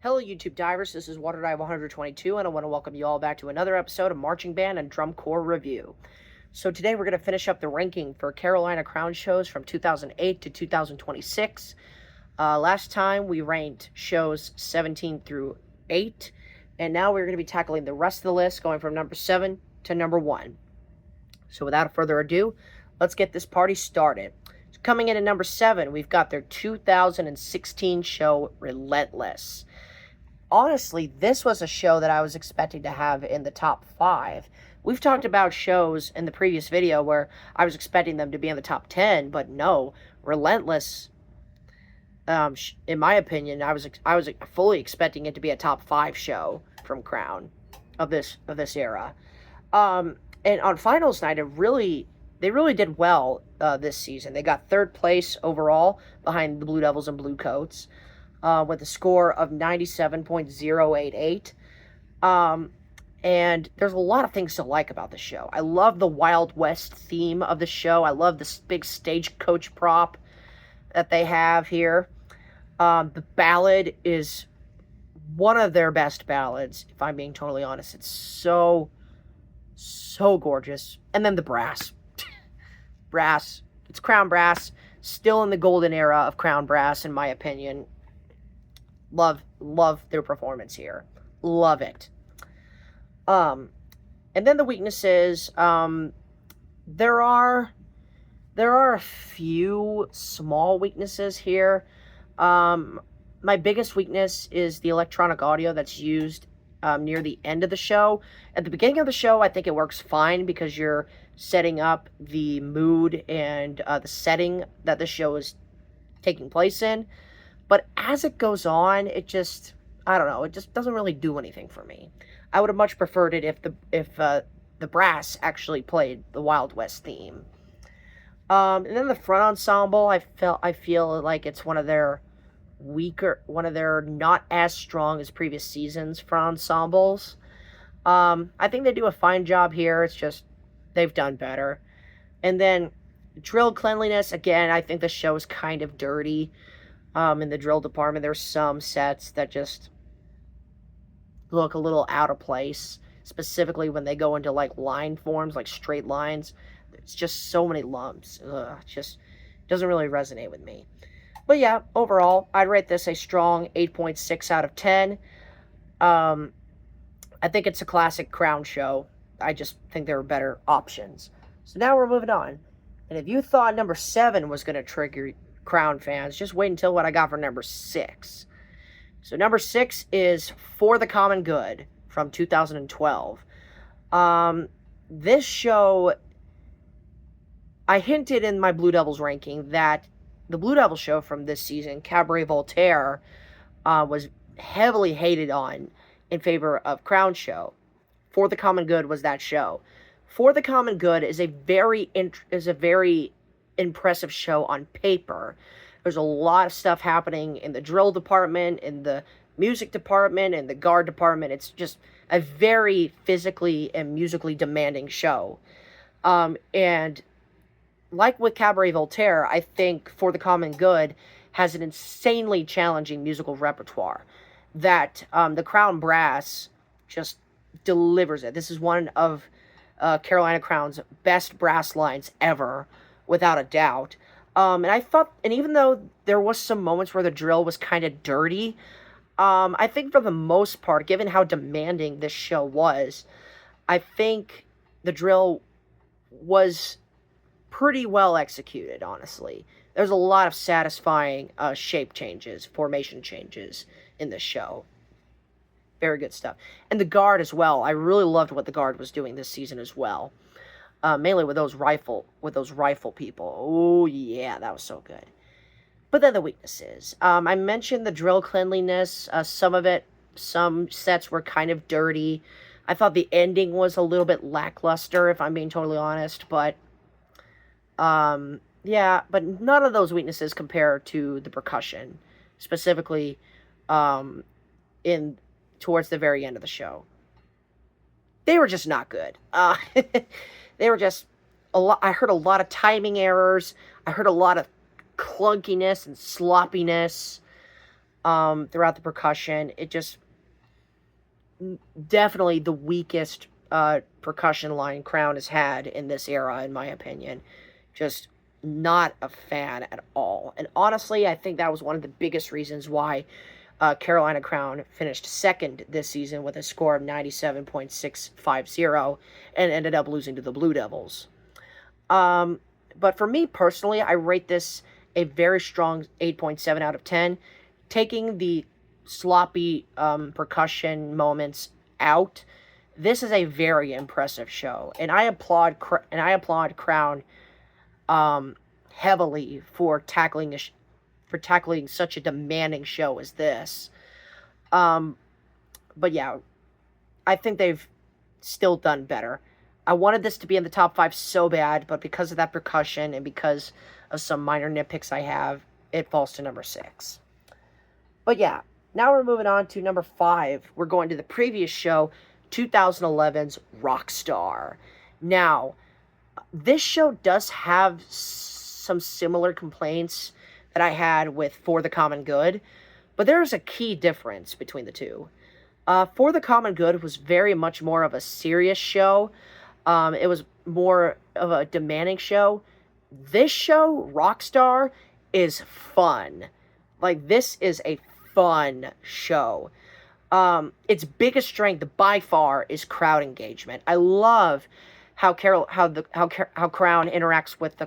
Hello, YouTube divers. This is Water Dive 122, and I want to welcome you all back to another episode of Marching Band and Drum Corps Review. So today we're going to finish up the ranking for Carolina Crown shows from 2008 to 2026. Last time we ranked shows 17 through 8, and now we're going to be tackling the rest of the list, going from number 7 to number 1. So without further ado, let's get this party started. So coming in at number 7, we've got their 2016 show, Relentless. Honestly, this was a show that I was expecting to have in the top 5. We've talked about shows in the previous video where I was expecting them to be in the top 10, but no, Relentless, in my opinion, I was fully expecting it to be a top 5 show from Crown of this era. And on finals night, they really did well this season. They got 3rd place overall behind the Blue Devils and Blue Coats, with a score of 97.088. And there's a lot of things to like about the show. I love the Wild West theme of the show. I love this big stagecoach prop that they have here. The ballad is one of their best ballads, if I'm being totally honest. It's so gorgeous. And then the brass. Brass. It's Crown Brass. Still in the golden era of Crown Brass, in my opinion. Love their performance here. Love it. And then the weaknesses. There are a few small weaknesses here. My biggest weakness is the electronic audio that's used near the end of the show. At the beginning of the show, I think it works fine because you're setting up the mood and the setting that the show is taking place in. But as it goes on, it just, I don't know, it just doesn't really do anything for me. I would have much preferred it if the brass actually played the Wild West theme. And then the front ensemble, I feel like it's one of their not as strong as previous seasons front ensembles. I think they do a fine job here. It's just they've done better. And then drill cleanliness, again, I think the show is kind of dirty. In the drill department, there's some sets that just look a little out of place, specifically when they go into like line forms, like straight lines. It's just so many lumps. It just doesn't really resonate with me. But yeah, overall, I'd rate this a strong 8.6 out of 10. I think it's a classic Crown show. I just think there are better options. So now we're moving on. And if you thought number 7 was going to trigger Crown fans, just wait until what I got for number 6. So number 6 is For the Common Good from 2012. This show, I hinted in my Blue Devils ranking that the Blue Devils show from this season, Cabaret Voltaire, was heavily hated on in favor of Crown show. For the Common Good was that show. For the Common Good is a very impressive show on paper. There's a lot of stuff happening in the drill department, in the music department, in the guard department. It's just a very physically and musically demanding show. And like with Cabaret Voltaire, I think For the Common Good has an insanely challenging musical repertoire that the Crown Brass just delivers it. This is one of Carolina Crown's best brass lines ever, without a doubt. And I thought, and even though there was some moments where the drill was kind of dirty, I think for the most part, given how demanding this show was, I think the drill was pretty well executed, honestly. There's a lot of satisfying shape changes, formation changes in this show. Very good stuff. And the guard as well. I really loved what the guard was doing this season as well. Mainly with those rifle people. Oh yeah, that was so good. But then the weaknesses. I mentioned the drill cleanliness. Some sets were kind of dirty. I thought the ending was a little bit lackluster, if I'm being totally honest. But yeah, but none of those weaknesses compare to the percussion, specifically towards the very end of the show. They were just not good. They were just a lot. I heard a lot of timing errors. I heard a lot of clunkiness and sloppiness. throughout the percussion. It just definitely the weakest percussion line Crown has had in this era, in my opinion. Just not a fan at all. And honestly, I think that was one of the biggest reasons why Carolina Crown finished second this season with a score of 97.650 and ended up losing to the Blue Devils. But for me personally, I rate this a very strong 8.7 out of 10. Taking the sloppy percussion moments out, this is a very impressive show, and I applaud Crown heavily for tackling such a demanding show as this. But yeah, I think they've still done better. I wanted this to be in the top 5 so bad, but because of that percussion and because of some minor nitpicks I have, it falls to number 6. But yeah, now we're moving on to number 5. We're going to the previous show, 2011's Rockstar. Now, this show does have some similar complaints that I had with For the Common Good, but there is a key difference between the two. For the Common Good was very much more of a serious show. It was more of a demanding show. This show, Rockstar, is fun. Like, this is a fun show. Its biggest strength by far is crowd engagement. I love how Crown interacts with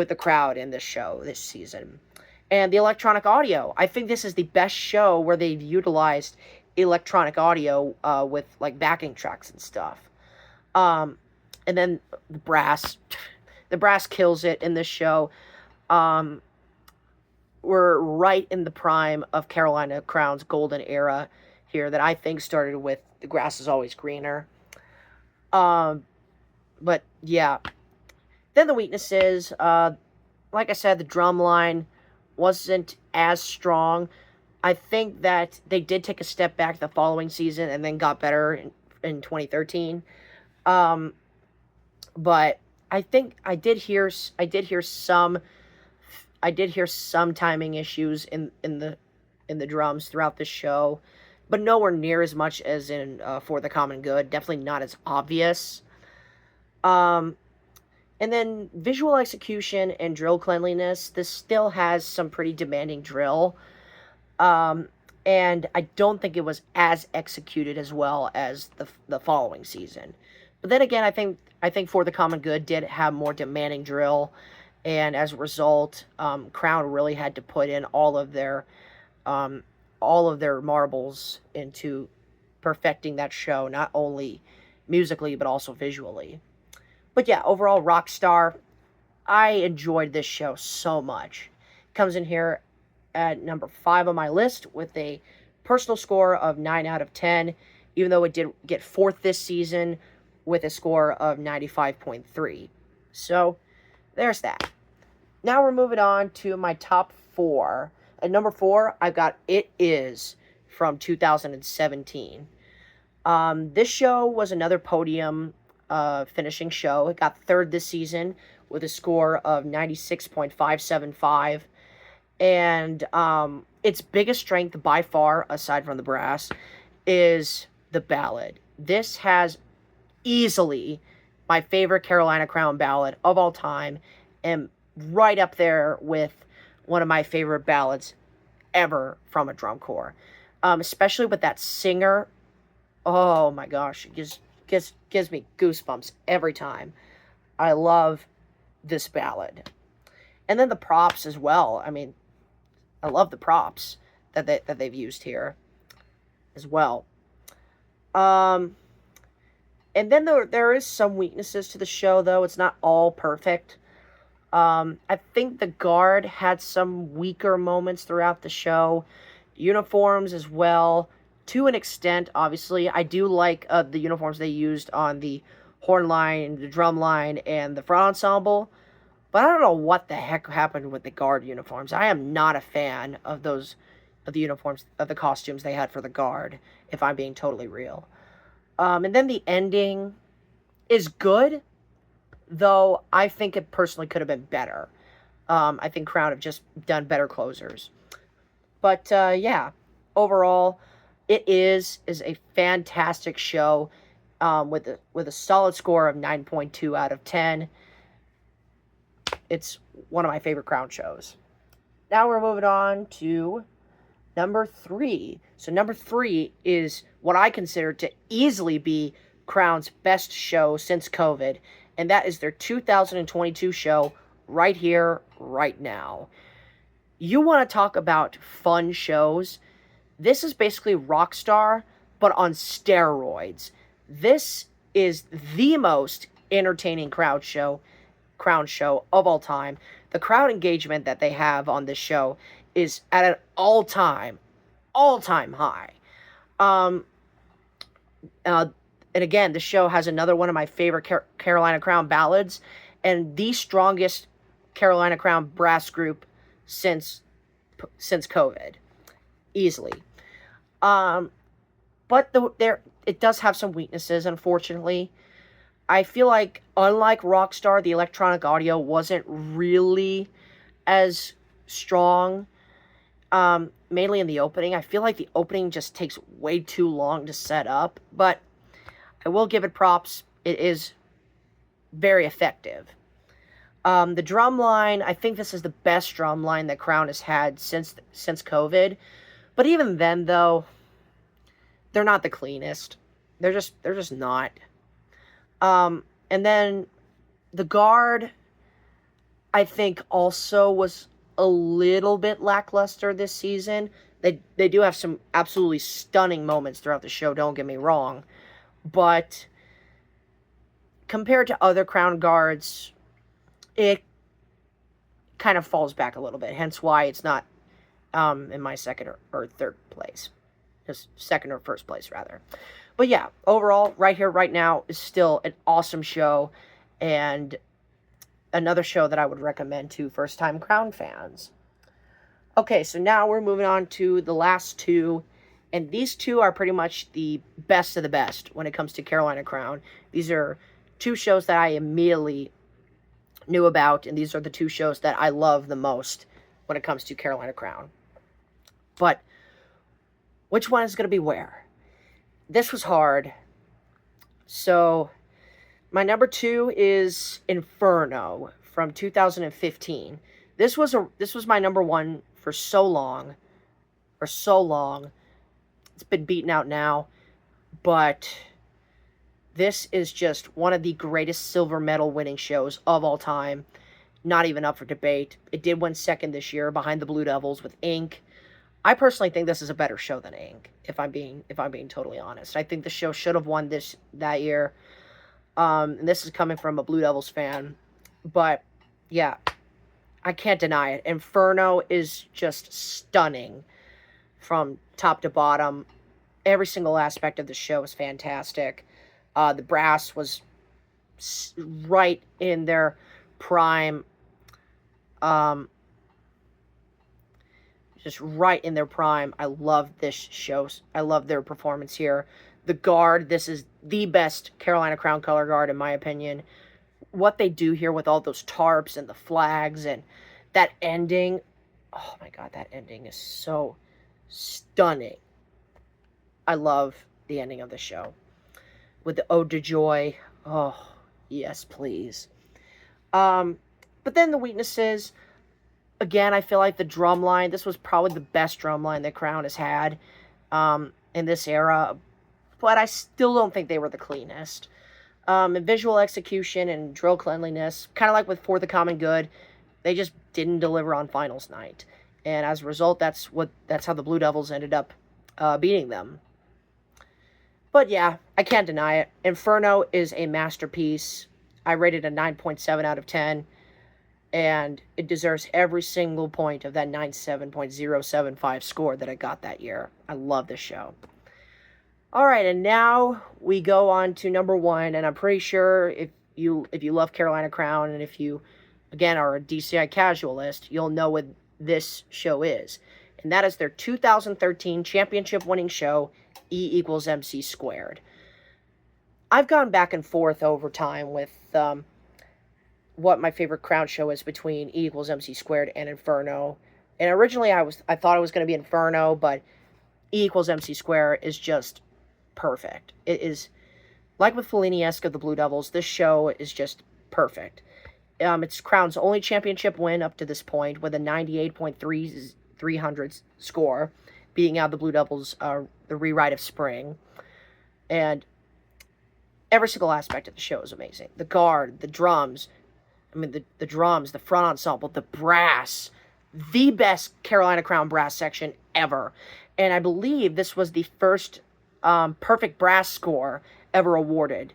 the crowd in this show this season. And the electronic audio. I think this is the best show where they've utilized electronic audio with like backing tracks and stuff. And then the brass kills it in this show. We're right in the prime of Carolina Crown's golden era here that I think started with The Grass Is Always Greener. But yeah. Then the weaknesses, like I said, the drum line wasn't as strong. I think that they did take a step back the following season and then got better in 2013. But I think I did hear some timing issues in the drums throughout the show, but nowhere near as much as in For the Common Good. Definitely not as obvious. And then visual execution and drill cleanliness. This still has some pretty demanding drill. And I don't think it was as executed as well as the following season. But then again, I think For the Common Good did have more demanding drill, and as a result, Crown really had to put in all of their marbles into perfecting that show, not only musically but also visually. But yeah, overall, Rockstar, I enjoyed this show so much. It comes in here at number 5 on my list with a personal score of 9 out of 10, even though it did get 4th this season with a score of 95.3. So, there's that. Now we're moving on to my top 4. At number 4, I've got It Is from 2017. This show was another podium finishing show. It got 3rd this season with a score of 96.575. And its biggest strength by far, aside from the brass, is the ballad. This has easily my favorite Carolina Crown ballad of all time, and right up there with one of my favorite ballads ever from a drum corps. Especially with that singer. Oh my gosh, it gives me goosebumps every time. I love this ballad. And then the props as well. I mean, I love the props that they've used here as well. And then there is some weaknesses to the show, though. It's not all perfect. I think the guard had some weaker moments throughout the show. Uniforms as well, to an extent, obviously. I do like the uniforms they used on the horn line, the drum line, and the front ensemble. But I don't know what the heck happened with the guard uniforms. I am not a fan of the uniforms, of the costumes they had for the guard, if I'm being totally real. And then the ending is good, though I think it personally could have been better. I think Crown have just done better closers. But yeah, overall, it is a fantastic show, with a solid score of 9.2 out of 10. It's one of my favorite Crown shows. Now we're moving on to number 3. So number 3 is what I consider to easily be Crown's best show since COVID, and that is their 2022 show, Right Here, Right Now. You want to talk about fun shows? This is basically Rockstar, but on steroids. This is the most entertaining crown show of all time. The crowd engagement that they have on this show is at an all-time high. Um, uh, and again, the show has another one of my favorite Carolina Crown ballads, and the strongest Carolina Crown brass group since COVID, easily. Um, but it does have some weaknesses, unfortunately. I feel like, unlike Rockstar, the electronic audio wasn't really as strong, mainly in the opening. I feel like the opening just takes way too long to set up, but I will give it props. It is very effective. The drum line, I think this is the best drum line that Crown has had since COVID. But even then, though, they're not the cleanest. They're just not. And then the guard, I think, also was a little bit lackluster this season. They do have some absolutely stunning moments throughout the show, don't get me wrong. But compared to other Crown guards, it kind of falls back a little bit. Hence why it's not in my second or third place. Just second or first place, rather. But yeah, overall, Right Here, Right Now is still an awesome show, and another show that I would recommend to first-time Crown fans. Okay, so now we're moving on to the last two, and these two are pretty much the best of the best when it comes to Carolina Crown. These are two shows that I immediately knew about, and these are the two shows that I love the most when it comes to Carolina Crown. But which one is going to be where? This was hard. So my number 2 is Inferno from 2015. This was my number 1 for so long. It's been beaten out now, but this is just one of the greatest silver medal winning shows of all time. Not even up for debate. It did win second this year behind the Blue Devils with Ink. I personally think this is a better show than Ink, if I'm being totally honest. I think the show should have won that year. And this is coming from a Blue Devils fan. But yeah, I can't deny it. Inferno is just stunning from top to bottom. Every single aspect of the show is fantastic. The brass was right in their prime. Just right in their prime. I love this show. I love their performance here. The guard, this is the best Carolina Crown color guard in my opinion. What they do here with all those tarps and the flags and that ending. Oh my god, that ending is so stunning. I love the ending of the show. With the Ode to Joy. Oh, yes, please. But then the weaknesses. Again, I feel like the drum line, this was probably the best drum line that Crown has had in this era, but I still don't think they were the cleanest. And visual execution and drill cleanliness, kind of like with For the Common Good, they just didn't deliver on finals night. And as a result, that's how the Blue Devils ended up beating them. But yeah, I can't deny it. Inferno is a masterpiece. I rated a 9.7 out of 10. And it deserves every single point of that 97.075 score that I got that year. I love this show. All right, and now we go on to number 1, and I'm pretty sure if you love Carolina Crown, and if you, again, are a DCI casualist, you'll know what this show is. And that is their 2013 championship-winning show, E = MC Squared. I've gone back and forth over time with what my favorite Crown show is between E = MC Squared and Inferno. And originally I thought it was going to be Inferno, but E equals MC square is just perfect. It is, like with Fellini-esque of the Blue Devils, this show is just perfect. It's Crown's only championship win up to this point, with a 98.300 score, beating out the Blue Devils, the rewrite of Spring. And every single aspect of the show is amazing. The guard, the drums, the drums, the front ensemble, the brass, the best Carolina Crown brass section ever. And I believe this was the first perfect brass score ever awarded.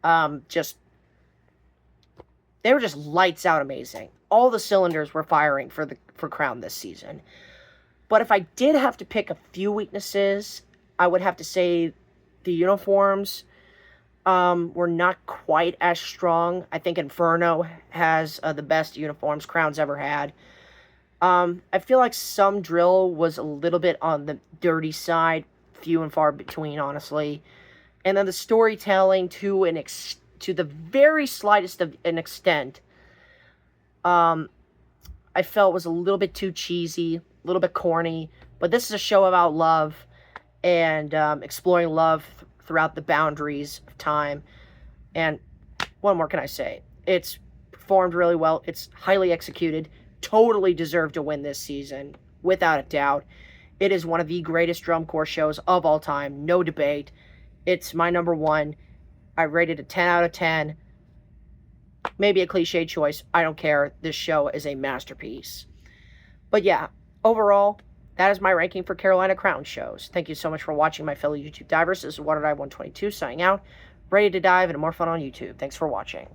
They were just lights out amazing. All the cylinders were firing for Crown this season. But if I did have to pick a few weaknesses, I would have to say the uniforms were not quite as strong. I think Inferno has the best uniforms Crown's ever had. I feel like some drill was a little bit on the dirty side, few and far between, honestly. And then the storytelling, to the very slightest of an extent, I felt was a little bit too cheesy, a little bit corny. But this is a show about love and exploring love throughout the boundaries of time. And what more can I say? It's performed really well. It's highly executed. Totally deserved to win this season, without a doubt. It is one of the greatest drum corps shows of all time, no debate. It's my number one. I rated it 10 out of 10. Maybe a cliche choice. I don't care. This show is a masterpiece. But yeah, overall, that is my ranking for Carolina Crown shows. Thank you so much for watching, my fellow YouTube divers. This is WaterDive122 signing out. Ready to dive into more fun on YouTube. Thanks for watching.